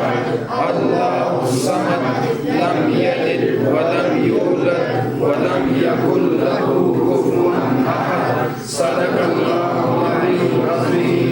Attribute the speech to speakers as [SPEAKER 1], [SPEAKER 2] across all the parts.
[SPEAKER 1] अल्लाहु समद लम यलिद वलम यूलद वलम यकुल लहू कुफुवन अहद सदकल्लाहु अलीयुल अज़ीम।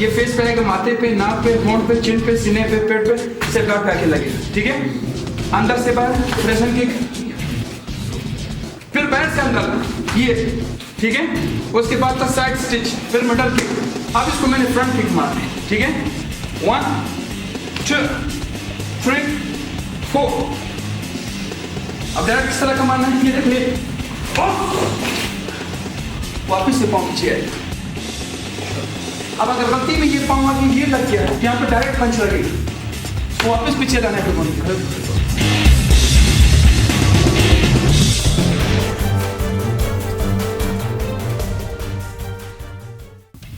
[SPEAKER 2] ये फेस पे आएगा, माथे पे, नाक पे, होंठ पे, चिन पे, सीने पे, पेट पे, सेफ गार्ड पे आके लगेगा। ठीक है, अंदर से बाहर प्रेशन किक, फिर पैर से अंदर ये। ठीक है, उसके बाद का साइड स्टिच, फिर मिडल किक। अब इसको मैंने फ्रंट किक मारना है। ठीक है, 1 2 3 4। अब डायरेक्ट किस तरह का मारना है, ये देखिए, वापिस से पाँव पीछे आएगा। अब अगर गलती में ये पाँव आगे ये लग गया तो यहाँ पे डायरेक्ट पंच लगेगा, तो वापस पीछे लाने पे बंद।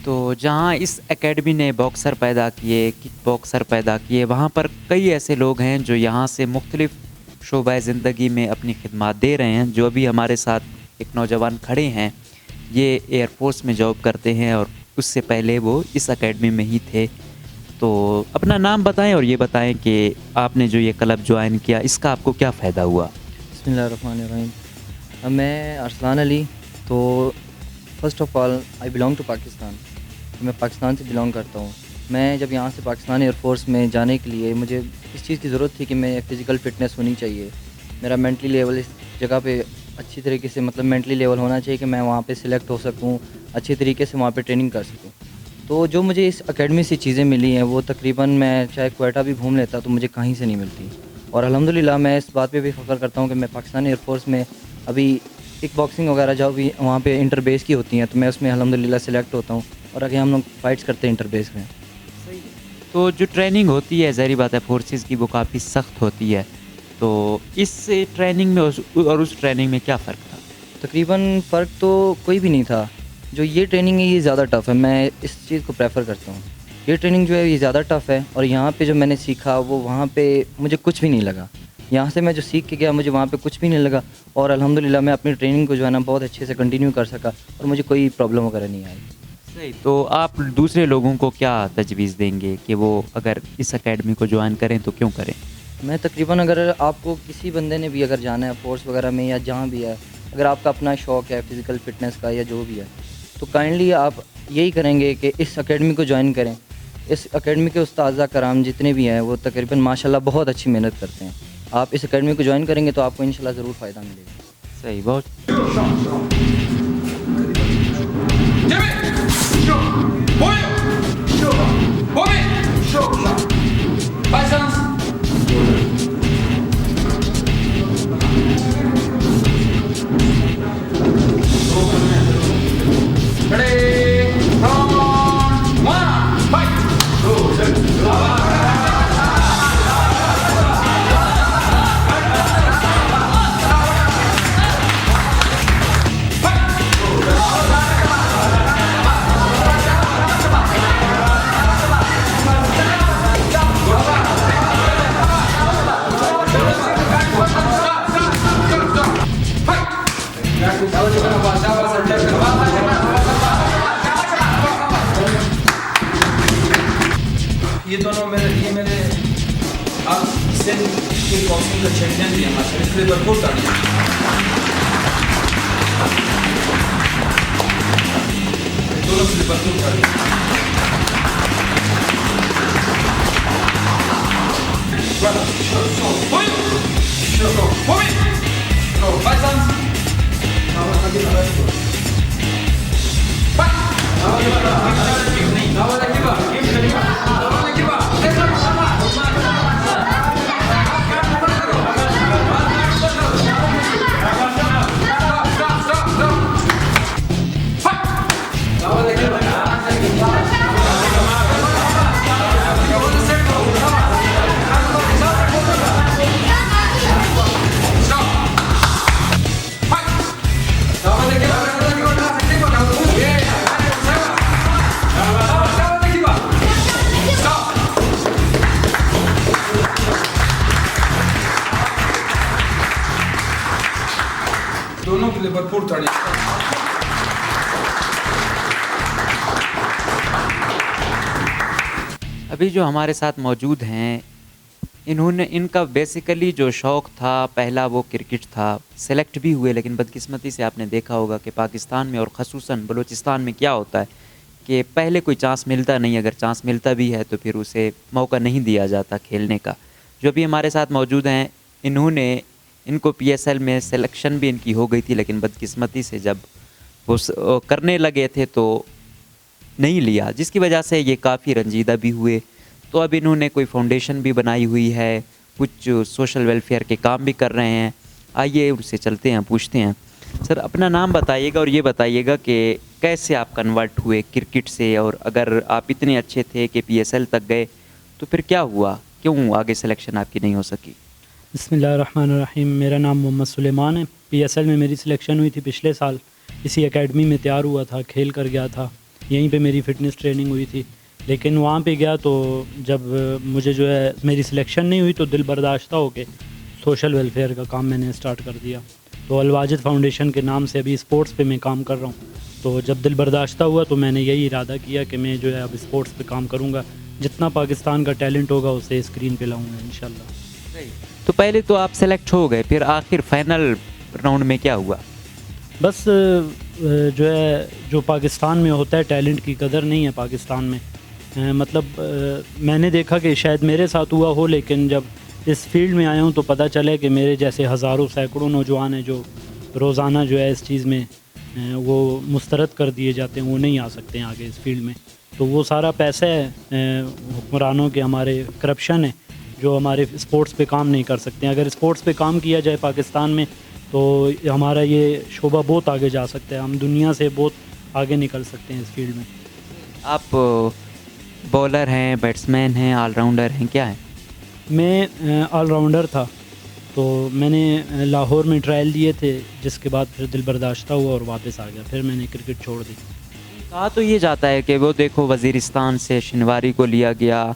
[SPEAKER 3] तो जहाँ इस एकेडमी ने बॉक्सर पैदा किए, किक बॉक्सर पैदा किए, वहाँ पर कई ऐसे लोग हैं जो यहाँ से मुख्तलिफ शोबा ज़िंदगी में अपनी खिदमत दे रहे हैं। जो अभी हमारे साथ एक नौजवान खड़े हैं, ये एयरफोर्स में जॉब करते हैं और उससे पहले वो इस एकेडमी में ही थे। तो अपना नाम बताएं और ये बताएं कि आपने जो ये क्लब ज्वाइन किया इसका आपको क्या फ़ायदा हुआ।
[SPEAKER 4] बिस्मिल्लाहिर्रहमानिर्रहीम। मैं अरसलान अली। तो first of all I belong to Pakistan. मैं पाकिस्तान से बिलोंग करता हूँ। मैं जब यहाँ से पाकिस्तान एयरफोर्स में जाने के लिए मुझे इस चीज़ की ज़रूरत थी कि मैं फ़िज़िकल फ़िटनेस होनी चाहिए, मेरा मेंटली लेवल इस जगह पे अच्छी तरीके से, मतलब मेंटली लेवल होना चाहिए कि मैं वहाँ पे सिलेक्ट हो सकूँ, अच्छी तरीके से वहाँ पे ट्रेनिंग कर सकूँ। तो जो मुझे इस एकेडमी से चीज़ें मिली हैं वो तकरीबन मैं चाहे क्वेटा भी घूम लेता तो मुझे कहीं से नहीं मिलती। और अल्हम्दुलिल्लाह मैं इस बात पे भी फ़ख्र करता हूँ कि मैं पाकिस्तान एयरफोर्स में अभी किक बॉक्सिंग वगैरह जो भी वहाँ पे इंटर बेस की होती हैं तो मैं उसमें अल्हम्दुलिल्लाह सिलेक्ट होता हूँ और आगे हम लोग फ़ाइट्स करते हैं इंटर बेस में।
[SPEAKER 3] तो जो ट्रेनिंग होती है, ज़ाहिर बात है फोर्सेस की, वो काफ़ी सख्त होती है। तो इस ट्रेनिंग में और उस ट्रेनिंग में क्या फ़र्क था?
[SPEAKER 4] तकरीबन फ़र्क तो कोई भी नहीं था। जो ये ट्रेनिंग है ये ज़्यादा टफ़ है, मैं इस चीज़ को प्रेफर करता हूँ। ये ट्रेनिंग जो है ये ज़्यादा टफ़ है और यहाँ पे जो मैंने सीखा वो वहाँ पे मुझे कुछ भी नहीं लगा। यहाँ से मैं जो सीख के गया मुझे वहाँ पे कुछ भी नहीं लगा और अल्हम्दुलिल्लाह मैं अपनी ट्रेनिंग को जो है ना बहुत अच्छे से कंटिन्यू कर सका और मुझे कोई प्रॉब्लम वगैरह नहीं आई।
[SPEAKER 3] सही। तो आप दूसरे लोगों को क्या तजवीज़ देंगे कि वो अगर इस एकेडमी को ज्वाइन करें तो क्यों करें?
[SPEAKER 4] मैं तकरीबन अगर आपको किसी बंदे ने भी अगर जाना है फोर्स वगैरह में या जहाँ भी है, अगर आपका अपना शौक़ है फ़िज़िकल फ़िटनेस का या जो भी है, तो काइंडली आप यही करेंगे कि इस एकेडमी को ज्वाइन करें। इस एकेडमी के उस्ताद कराम जितने भी हैं वो तकरीबन माशाल्लाह बहुत अच्छी मेहनत करते हैं। आप इस एकेडमी को ज्वाइन करेंगे तो आपको इंशाल्लाह ज़रूर फ़ायदा मिलेगा।
[SPEAKER 3] सही। बहुत
[SPEAKER 2] ये दोनों मेरे आप किक बॉक्सिंग का चैंपियन भी हैं माशाल्लाह, इसलिए भरपूर ताड़ियां। दोनों के लिए भरपूर ताड़ियां। दोनों के लिए भरपूर ताड़ियां।
[SPEAKER 3] अभी जो हमारे साथ मौजूद हैं, इनका बेसिकली जो शौक़ था पहला वो क्रिकेट था। सेलेक्ट भी हुए, लेकिन बदकिस्मती से आपने देखा होगा कि पाकिस्तान में और ख़ुसूसन बलूचिस्तान में क्या होता है कि पहले कोई चांस मिलता नहीं, अगर चांस मिलता भी है तो फिर उसे मौका नहीं दिया जाता खेलने का। जो भी हमारे साथ मौजूद हैं, इनको PSL में सिलेक्शन भी इनकी हो गई थी, लेकिन बदकिस्मती से जब वो करने लगे थे तो नहीं लिया, जिसकी वजह से ये काफ़ी रंजीदा भी हुए। तो अब इन्होंने कोई फाउंडेशन भी बनाई हुई है, कुछ सोशल वेलफेयर के काम भी कर रहे हैं। आइए उनसे चलते हैं, पूछते हैं। सर, अपना नाम बताइएगा और ये बताइएगा कि कैसे आप कन्वर्ट हुए क्रिकेट से, और अगर आप इतने अच्छे थे कि PSL तक गए तो फिर क्या हुआ, क्यों आगे सिलेक्शन आपकी नहीं हो सकी?
[SPEAKER 5] बिस्मिल्लाहिर्रहमानिर्रहीम। मेरा नाम मोहम्मद सुलेमान है। PSL में मेरी सिलेक्शन हुई थी पिछले साल। इसी एकेडमी में तैयार हुआ था, खेल कर गया था। यहीं पे मेरी फ़िटनेस ट्रेनिंग हुई थी, लेकिन वहाँ पे गया तो जब मुझे जो है मेरी सिलेक्शन नहीं हुई तो दिल बर्दाश्ता हो के सोशल वेलफेयर का काम मैंने स्टार्ट कर दिया। तो अलवाजिद फाउंडेशन के नाम से अभी स्पोर्ट्स पे मैं काम कर रहा हूँ। तो जब दिल बर्दाश्ता हुआ तो मैंने यही इरादा किया कि मैं जो है अब स्पोर्ट्स पे काम करूँगा, जितना पाकिस्तान का टैलेंट होगा उसे स्क्रीन पे लाऊँगा इंशाल्लाह।
[SPEAKER 3] तो पहले तो आप सेलेक्ट हो गए, फिर आखिर फाइनल राउंड में क्या हुआ?
[SPEAKER 5] बस जो है, जो पाकिस्तान में होता है टैलेंट की कदर नहीं है पाकिस्तान में। मैंने देखा कि शायद मेरे साथ हुआ हो, लेकिन जब इस फील्ड में आया हूँ तो पता चला कि मेरे जैसे हज़ारों सैकड़ों नौजवान हैं जो रोज़ाना जो है इस चीज़ में वो मुस्तरद कर दिए जाते हैं, वो नहीं आ सकते हैं आगे इस फील्ड में। तो वो सारा पैसा है हुक्मरानों के, हमारे करप्शन है, जो हमारे स्पोर्ट्स पे काम नहीं कर सकते हैं। अगर स्पोर्ट्स पे काम किया जाए पाकिस्तान में तो हमारा ये शोबा बहुत आगे जा सकता है, हम दुनिया से बहुत आगे निकल सकते हैं इस फील्ड में।
[SPEAKER 3] आप बॉलर हैं, बैट्समैन हैं, ऑलराउंडर हैं, क्या हैं?
[SPEAKER 5] मैं ऑलराउंडर था। तो मैंने लाहौर में ट्रायल दिए थे, जिसके बाद फिर दिल बर्दाश्ता हुआ और वापस आ गया, फिर मैंने क्रिकेट छोड़ दी।
[SPEAKER 3] कहा तो ये जाता है कि वो देखो वज़ीरिस्तान से शिनवारी को लिया गया,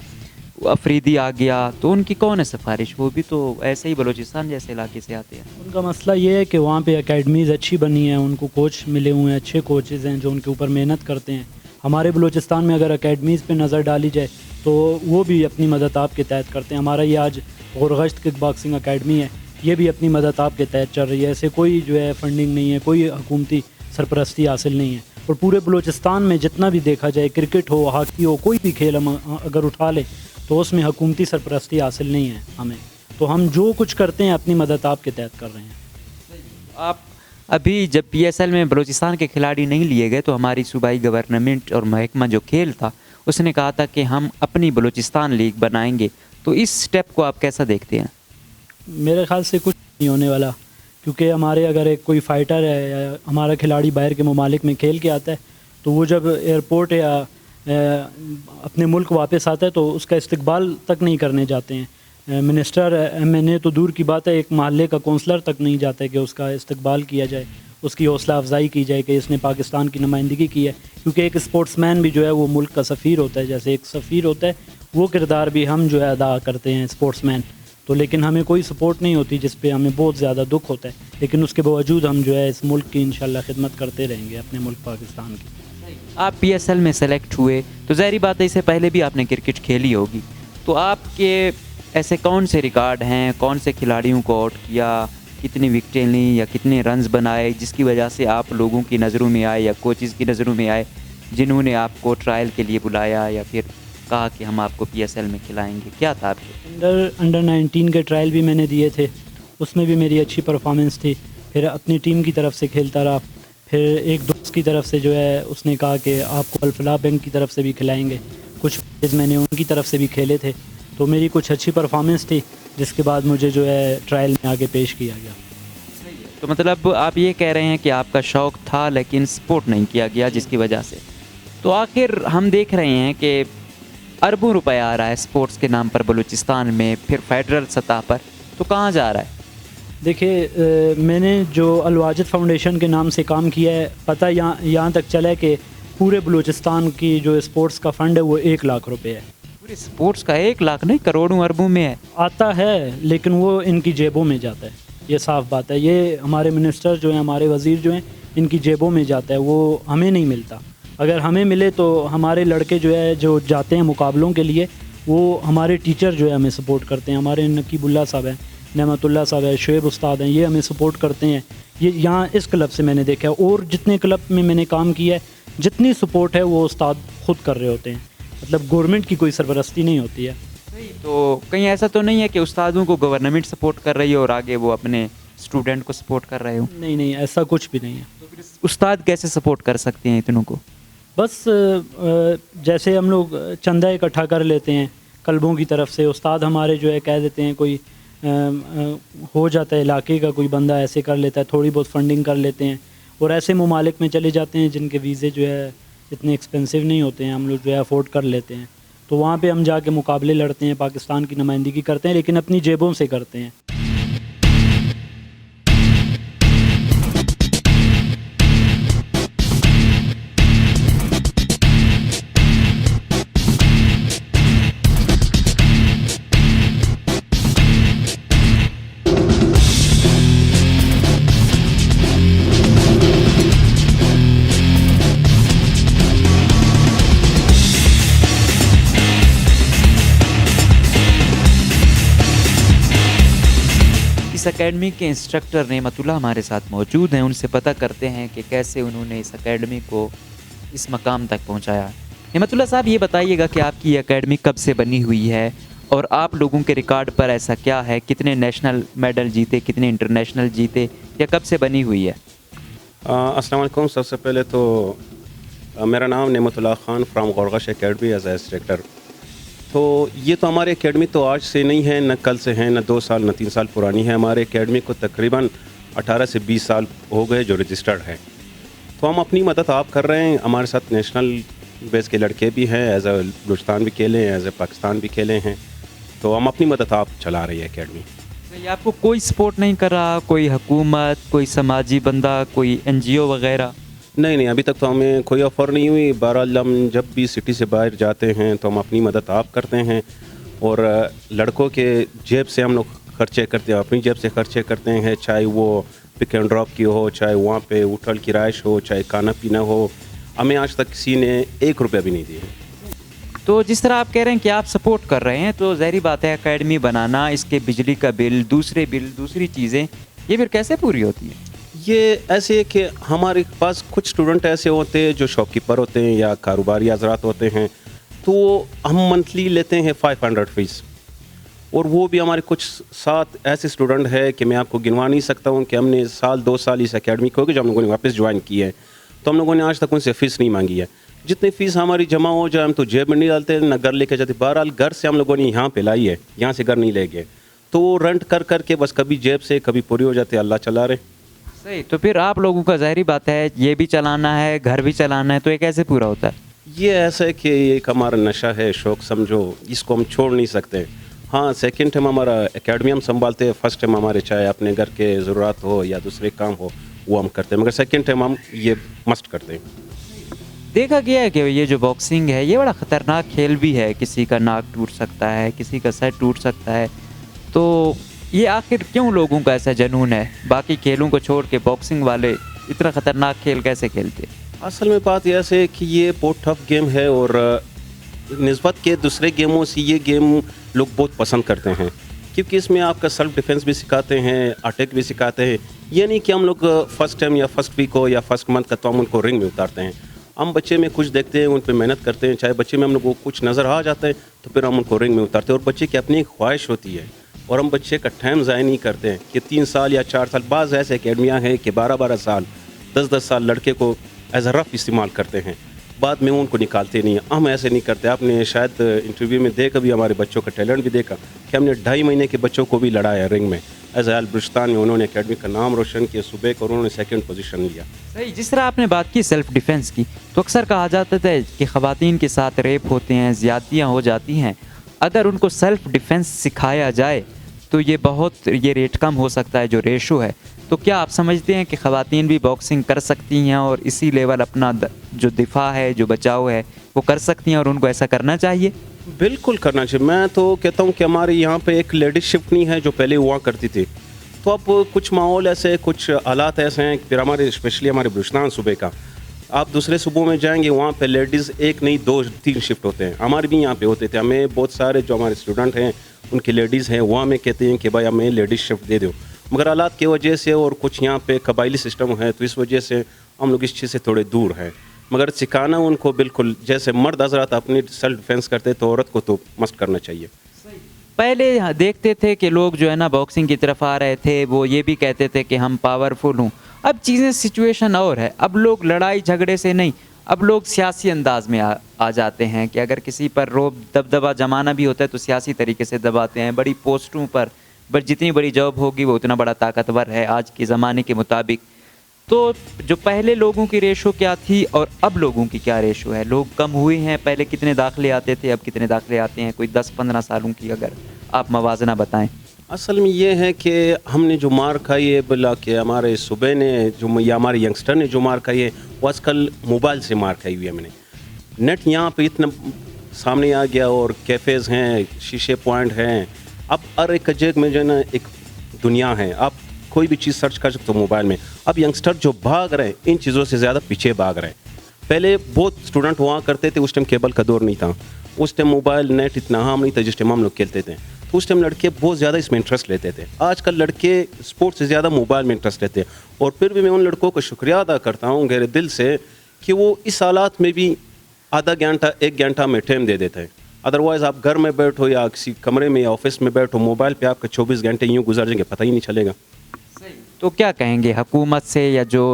[SPEAKER 3] अफरीदी आ गया, तो उनकी कौन है सिफारिश? वो भी तो ऐसे ही बलूचिस्तान जैसे इलाके से आते हैं।
[SPEAKER 5] उनका मसला ये है कि वहाँ पे एकेडमीज़ अच्छी बनी हैं, उनको कोच मिले हुए हैं, अच्छे कोचेज़ हैं जो उनके ऊपर मेहनत करते हैं। हमारे बलूचिस्तान में अगर एकेडमीज़ पे नज़र डाली जाए तो वो भी अपनी मदद आपके तहत करते हैं। हमारा ये आज गुरगश्त किक बॉक्सिंग अकेडमी है, ये भी अपनी मदद आपके तहत चल रही है। ऐसे कोई जो है फंडिंग नहीं है, कोई हुकूमती सरपरस्ती हासिल नहीं है। और पूरे बलूचिस्तान में जितना भी देखा जाए, क्रिकेट हो, हॉकी हो, कोई भी खेल हम अगर उठा ले तो उसमें हुकूमती सरपरस्ती हासिल नहीं है हमें। तो हम जो कुछ करते हैं अपनी मदद आपके तहत कर रहे हैं।
[SPEAKER 3] आप अभी जब PSL में बलूचिस्तान के खिलाड़ी नहीं लिए गए तो हमारी सूबाई गवर्नमेंट और महकमा जो खेल था उसने कहा था कि हम अपनी बलूचिस्तान लीग बनाएंगे, तो इस स्टेप को आप कैसा देखते हैं?
[SPEAKER 5] मेरे ख्याल से कुछ नहीं होने वाला, क्योंकि हमारे अगर एक कोई फ़ाइटर है या हमारा खिलाड़ी बाहर के ममालिक में खेल के आता है तो वो जब एयरपोर्ट या अपने मुल्क वापस आता है तो उसका इस्तकबाल तक नहीं करने जाते हैं। मिनिस्टर MNA तो दूर की बात है, एक महल्ले का कौंसलर तक नहीं जाता है कि उसका इस्तकबाल किया जाए, उसकी हौसला अफजाई की जाए कि इसने पाकिस्तान की नुमाइंदगी की है। क्योंकि एक स्पोर्ट्समैन भी जो है वो मुल्क का सफ़ीर होता है, जैसे एक सफ़ीर होता है वो किरदार भी हम जो है अदा करते हैं स्पोर्ट्समैन। तो लेकिन हमें कोई सपोर्ट नहीं होती, जिस पे हमें बहुत ज़्यादा दुख होता है, लेकिन उसके बावजूद हम जो है इस मुल्क की इंशाल्लाह खिदमत करते रहेंगे, अपने मुल्क पाकिस्तान की।
[SPEAKER 3] आप PSL में सेलेक्ट हुए तो ज़ाहिर बात है इससे पहले भी आपने क्रिकेट खेली होगी, तो आपके ऐसे कौन से रिकॉर्ड हैं, कौन से खिलाड़ियों को आउट किया, कितनी विकेटें ली या कितने रन्स बनाए, जिसकी वजह से आप लोगों की नज़रों में आए या कोचेज़ की नज़रों में आए, जिन्होंने आपको ट्रायल के लिए बुलाया या फिर कहा कि हम आपको PSL में खिलाएंगे? क्या था आपके?
[SPEAKER 5] अंडर 19 के ट्रायल भी मैंने दिए थे, उसमें भी मेरी अच्छी परफॉर्मेंस थी। फिर अपनी टीम की तरफ से खेलता रहा, फिर एक दोस्त की तरफ से जो है उसने कहा कि आपको अल-फलाह बैंक की तरफ से भी खिलाएंगे। कुछ मैच मैंने उनकी तरफ से भी खेले थे, तो मेरी कुछ अच्छी परफॉर्मेंस थी, जिसके बाद मुझे जो है ट्रायल में आगे पेश किया गया।
[SPEAKER 3] तो मतलब आप ये कह रहे हैं कि आपका शौक़ था लेकिन सपोर्ट नहीं किया गया, जिसकी वजह से। तो आखिर हम देख रहे हैं कि अरबों रुपया आ रहा है स्पोर्ट्स के नाम पर बलूचिस्तान में, फिर फेडरल सतह पर, तो कहाँ जा रहा है?
[SPEAKER 5] देखिए, मैंने जो अलवाजिद फाउंडेशन के नाम से काम किया है, पता यहाँ तक चला है कि पूरे बलूचिस्तान की जो स्पोर्ट्स का फ़ंड है वो 1 लाख रुपए है।
[SPEAKER 3] पूरे स्पोर्ट्स का 1 लाख नहीं, करोड़ों अरबों में है।
[SPEAKER 5] आता है लेकिन वो इनकी जेबों में जाता है। ये साफ़ बात है। ये हमारे मिनिस्टर जो हैं, हमारे वज़ीर जो हैं, इनकी जेबों में जाता है, वो हमें नहीं मिलता। अगर हमें मिले तो हमारे लड़के जो है जो जाते हैं मुकाबलों के लिए, वो हमारे टीचर जो है हमें सपोर्ट करते हैं। हमारे नकीबुल्ला साहब हैं, नेमतुल्ला साहब है, शुएब उस्ताद हैं, ये हमें सपोर्ट करते हैं। ये यहाँ इस क्लब से मैंने देखा है, और जितने क्लब में मैंने काम किया है, जितनी सपोर्ट है वो उस्ताद खुद कर रहे होते हैं। मतलब गवर्नमेंट की कोई सरपरस्ती नहीं होती है।
[SPEAKER 3] तो कहीं ऐसा तो नहीं है कि उस्तादों को गवर्नमेंट सपोर्ट कर रही है और आगे वो अपने स्टूडेंट को सपोर्ट कर रहे हो?
[SPEAKER 5] नहीं नहीं, ऐसा कुछ भी नहीं है।
[SPEAKER 3] तो फिर उस्ताद कैसे सपोर्ट कर सकते हैं इतनों को?
[SPEAKER 5] बस जैसे हम लोग चंदा इकट्ठा कर लेते हैं क्लबों की तरफ से, उस्ताद हमारे जो है कह देते हैं, कोई हो जाता है इलाके का कोई बंदा ऐसे कर लेता है, थोड़ी बहुत फंडिंग कर लेते हैं और ऐसे ममालिक में चले जाते हैं जिनके वीज़े जो है इतने एक्सपेंसिव नहीं होते हैं, हम लोग जो है अफोर्ड कर लेते हैं। तो वहाँ पे हम जाके मुकाबले लड़ते हैं, पाकिस्तान की नुमाइंदगी करते हैं, लेकिन अपनी जेबों से करते हैं।
[SPEAKER 3] इस एकेडमी के इंस्ट्रक्टर नेमतुल्ला हमारे साथ मौजूद हैं, उनसे पता करते हैं कि कैसे उन्होंने इस एकेडमी को इस मकाम तक पहुंचाया। नेमतुल्ला साहब, ये बताइएगा कि आपकी ये एकेडमी कब से बनी हुई है और आप लोगों के रिकॉर्ड पर ऐसा क्या है, कितने नेशनल मेडल जीते, कितने इंटरनेशनल जीते, या कब से बनी हुई है?
[SPEAKER 6] अस्सलाम वालेकुम। सबसे पहले तो मेरा नाम Nematullah Khan from Gorgash academy as instructor. तो ये तो हमारी एकेडमी तो आज से नहीं है, न कल से है, न 2 साल न 3 साल पुरानी है। हमारे एकेडमी को तकरीबन 18 से 20 साल हो गए जो रजिस्टर्ड है। तो हम अपनी मदद आप कर रहे हैं। हमारे साथ नेशनल बेस के लड़के भी हैं, एज ए बलूचिस्तान भी खेले हैं, एज ए पाकिस्तान भी खेले हैं। तो हम अपनी मदद आप चला रही है एकेडमी।
[SPEAKER 3] तो ये आपको कोई सपोर्ट नहीं कर रहा, कोई हुकूमत, कोई समाजी बंदा, कोई NGO वगैरह?
[SPEAKER 6] नहीं, अभी तक तो हमें कोई ऑफ़र नहीं हुई। बहरहाल हम जब भी सिटी से बाहर जाते हैं तो हम अपनी मदद आप करते हैं और लड़कों के जेब से हम लोग खर्चे करते हैं, अपनी जेब से खर्चे करते हैं, चाहे वो पिक एंड ड्रॉप की हो, चाहे वहाँ पे होटल की रिहाइश हो, चाहे खाना पीना हो। हमें आज तक किसी ने 1 रुपया भी नहीं दिया।
[SPEAKER 3] तो जिस तरह आप कह रहे हैं कि आप सपोर्ट कर रहे हैं, तो ज़ाहिर बात है एकेडमी बनाना, इसके बिजली का बिल, दूसरे बिल, दूसरी चीज़ें, ये फिर कैसे पूरी होती है?
[SPEAKER 6] ये ऐसे है कि हमारे पास कुछ स्टूडेंट ऐसे होते हैं जो शॉपकीपर होते हैं या कारोबारी हजरात होते हैं, तो हम मंथली लेते हैं 500 फ़ीस। और वो भी हमारे कुछ साथ ऐसे स्टूडेंट है कि मैं आपको गिनवा नहीं सकता हूँ कि हमने साल 2 साल इस एकेडमी को जब हम लोगों ने वापस ज्वाइन की है, तो हम लोगों ने आज तक उनसे फ़ीस नहीं मांगी है। जितनी फ़ीस हमारी जमा हो जाए हम तो जेब में नहीं डालते, ना घर लेके जाते। बहरहाल घर से हम लोगों ने यहाँ पे लाई है, यहाँ से घर नहीं ले गए। तो रेंट कर के बस कभी जेब से कभी पूरी हो जाती है, अल्लाह चला रहे।
[SPEAKER 3] सही। तो फिर आप लोगों का ज़ाहिर बात है ये भी चलाना है, घर भी चलाना है, तो ये कैसे पूरा होता है?
[SPEAKER 6] ये ऐसा है कि ये एक हमारा नशा है, शौक़ समझो, इसको हम छोड़ नहीं सकते। हाँ, सेकंड टाइम हमारा एकेडमी हम संभालते हैं, फर्स्ट टाइम हमारे चाहे अपने घर के ज़रूरत हो या दूसरे काम हो वो हम करते हैं, मगर सेकंड टाइम हम ये मस्ट करते हैं।
[SPEAKER 3] देखा गया है कि ये जो बॉक्सिंग है ये बड़ा ख़तरनाक खेल भी है, किसी का नाक टूट सकता है, किसी का सर टूट सकता है। तो ये आखिर क्यों लोगों का ऐसा जुनून है, बाकी खेलों को छोड़ के बॉक्सिंग वाले इतना ख़तरनाक खेल कैसे खेलते?
[SPEAKER 6] असल में बात यह है कि ये बहुत टफ गेम है और निस्बत के दूसरे गेमों से ये गेम लोग बहुत पसंद करते हैं, क्योंकि इसमें आपका सेल्फ डिफेंस भी सिखाते हैं, अटैक भी सिखाते हैं। ये नहीं कि हम लोग फर्स्ट टाइम या फर्स्ट वीक हो या फर्स्ट मंथ का तो हम उनको रिंग में उतारते हैं। हम बच्चे में कुछ देखते हैं, उन पर मेहनत करते हैं, चाहे बच्चे में हम लोग को कुछ नज़र आ जाता है तो फिर हम उनको रिंग में उतारते हैं। और बच्चे की अपनी एक ख्वाहिश होती है और हम बच्चे का टाइम ज़ाया नहीं करते हैं कि 3 साल या 4 साल। बाज़ ऐसे अकेडमियाँ हैं कि 12-12 साल 10-10 साल लड़के को एज अ रफ इस्तेमाल करते हैं, बाद में उनको निकालते नहीं हैं। हम ऐसे नहीं करते। आपने शायद इंटरव्यू में देखा भी, हमारे बच्चों का टैलेंट भी देखा कि हमने 2.5 महीने के बच्चों को भी लड़ाया रिंग में। एज अल बलूचिस्तान में उन्होंने एकेडमी का नाम रोशन किया, सुबह को उन्होंने 2nd पोजीशन लिया।
[SPEAKER 3] सही। जिस तरह आपने बात की सेल्फ डिफेंस की, तो अक्सर कहा जाता था कि ख़वातीन के साथ रेप होते हैं, ज़्यादतियाँ हो जाती हैं। अगर उनको सेल्फ डिफेंस सिखाया जाए तो ये रेट कम हो सकता है, जो रेशो है। तो क्या आप समझते हैं कि ख़वातीन भी बॉक्सिंग कर सकती हैं और इसी लेवल अपना जो दिफा है, जो बचाव है, वो कर सकती हैं और उनको ऐसा करना चाहिए?
[SPEAKER 6] बिल्कुल करना चाहिए। मैं तो कहता हूँ कि हमारे यहाँ पे एक लेडीज शिफ्ट नहीं है जो पहले हुआ करती थी। तो तो अब कुछ माहौल ऐसे, कुछ हालात ऐसे हैं, फिर हमारे स्पेशली हमारे बलूचिस्तान सूबे का, आप दूसरे सूबों में जाएंगे वहाँ पे लेडीज़ एक नहीं 2-3 शिफ्ट होते हैं। हमारे भी यहाँ पे होते थे। हमें बहुत सारे जो हमारे स्टूडेंट हैं उनकी लेडीज़ हैं, वो हमें कहते हैं कि भाई हमें लेडीज़ शिफ्ट दे दो, मगर हालात की वजह से और कुछ यहाँ पे कबायली सिस्टम है तो इस वजह से हम लोग इस चीज़ से थोड़े दूर हैं। मगर सिखाना उनको बिल्कुल, जैसे मर्द हजरात अपनी सेल्फ डिफेंस करते तो औरत को तो मस्ट करना चाहिए।
[SPEAKER 3] पहले यहाँ देखते थे कि लोग जो है ना बॉक्सिंग की तरफ आ रहे थे, वो ये भी कहते थे कि हम पावरफुल हूँ। अब चीज़ें सिचुएशन और है, अब लोग लड़ाई झगड़े से नहीं, अब लोग सियासी अंदाज में आ जाते हैं कि अगर किसी पर रोब दबदबा जमाना भी होता है तो सियासी तरीके से दबाते हैं। बड़ी पोस्टों पर जितनी बड़ी जॉब होगी वो उतना बड़ा ताकतवर है आज के ज़माने के मुताबिक। तो जो पहले लोगों की रेशो क्या थी और अब लोगों की क्या रेशो है? लोग कम हुए हैं, पहले कितने दाखिले आते थे, अब कितने दाखिले आते हैं? कोई 10-15 सालों की अगर आप मवाजना बताएं।
[SPEAKER 6] असल में ये है कि हमने जो मार खाई है, बोला कि हमारे सूबे ने जो, या हमारे यंगस्टर ने जो मार खाई है, वो आजकल मोबाइल से मार खाई हुई है। हमने नेट यहाँ पे इतना सामने आ गया और कैफ़ेज़ हैं, शीशे पॉइंट हैं, अब हर एक जगह में जो है ना एक दुनिया है। आप कोई भी चीज़ सर्च कर सकते हो मोबाइल में। अब यंगस्टर जो भाग रहे हैं इन चीज़ों से ज़्यादा पीछे भाग रहे हैं। पहले बहुत स्टूडेंट हुआ करते थे, उस टाइम केबल का दौर नहीं था, उस टाइम मोबाइल नेट इतना आम नहीं था जिस टाइम हम लोग खेलते थे, तो उस टाइम लड़के बहुत ज़्यादा इसमें इंटरेस्ट लेते थे। आजकल लड़के स्पोर्ट्स से ज़्यादा मोबाइल में इंटरेस्ट लेते हैं। और फिर भी मैं उन लड़कों को शुक्रिया अदा करता हूँ गहरे दिल से कि वो इस हालात में भी आधा घंटा 1 घंटा में टाइम दे देते हैं। अदरवाइज़ आप घर में बैठो या किसी कमरे में या ऑफिस में बैठो, मोबाइल पे आपके 24 घंटे यूँ गुजर जाएंगे, पता ही नहीं चलेगा।
[SPEAKER 3] तो क्या कहेंगे हुकूमत से या जो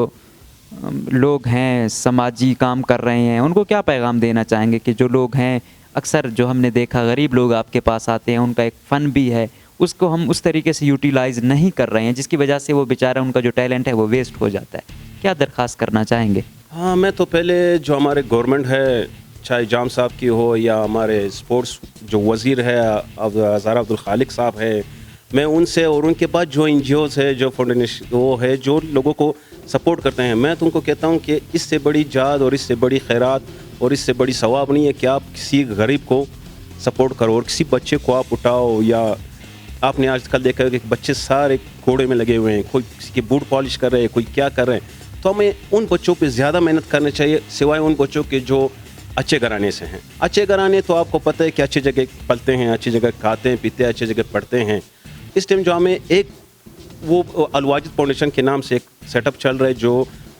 [SPEAKER 3] लोग हैं समाजी काम कर रहे हैं, उनको क्या पैगाम देना चाहेंगे कि जो लोग हैं, अक्सर जो हमने देखा गरीब लोग आपके पास आते हैं, उनका एक फ़न भी है, उसको हम उस तरीके से यूटिलाइज़ नहीं कर रहे हैं, जिसकी वजह से वो बेचारा उनका जो टैलेंट है वो वेस्ट हो जाता है। क्या दरख्वास्त करना चाहेंगे?
[SPEAKER 6] हाँ, मैं तो पहले जो हमारे गवर्नमेंट है, चाहे जाम साहब की हो या हमारे स्पोर्ट्स जो वज़ीर है ज़ारा अब्दुल खालिक साहब है, मैं उनसे और उनके बाद जो NGOs है, जो फाउंडेशन वो है, जो लोगों को सपोर्ट करते हैं, मैं तुमको कहता हूँ कि इससे बड़ी जाद और इससे बड़ी खैरात और इससे बड़ी सवाब नहीं है कि आप किसी गरीब को सपोर्ट करो और किसी बच्चे को आप उठाओ। या आपने आजकल देखा है कि बच्चे सारे कोड़े में लगे हुए हैं, कोई किसी के बूट पॉलिश कर रहे हैं, कोई क्या कर रहे हैं। तो हमें उन बच्चों पे ज़्यादा मेहनत करनी चाहिए, सिवाय उन बच्चों के जो अच्छे घराने से हैं। अच्छे घराने तो आपको पता है कि अच्छी जगह पलते हैं, अच्छी जगह खाते हैं पीते हैं, अच्छी जगह पढ़ते हैं। इस टाइम जो हमें एक वो अलवाजिद फाउंडेशन के नाम से एक सेटअप चल रहा है जो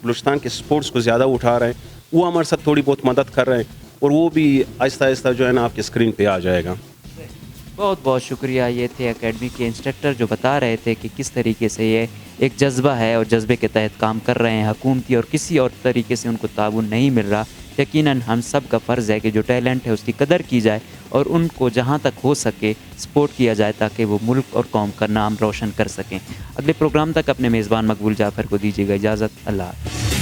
[SPEAKER 6] बलूचिस्तान के स्पोर्ट्स को ज़्यादा उठा रहे हैं, वो हमारे साथ थोड़ी बहुत मदद कर रहे हैं और वो भी आहिस्ता आहिस्ता जो है ना आपके स्क्रीन पे आ जाएगा।
[SPEAKER 3] बहुत बहुत शुक्रिया। ये थे एकेडमी के इंस्ट्रक्टर जो बता रहे थे कि किस तरीके से ये एक जज्बा है और जज्बे के तहत काम कर रहे हैं। हुकूमती और किसी और तरीके से उनको ताउन नहीं मिल रहा। यकीनन हम सब का फ़र्ज़ है कि जो टैलेंट है उसकी कदर की जाए और उनको जहाँ तक हो सके सपोर्ट किया जाए ताकि वो मुल्क और कौम का नाम रोशन कर सकें। अगले प्रोग्राम तक अपने मेज़बान मकबूल जाफ़र को दीजिएगा इजाज़त। अल्लाह हाफ़िज़।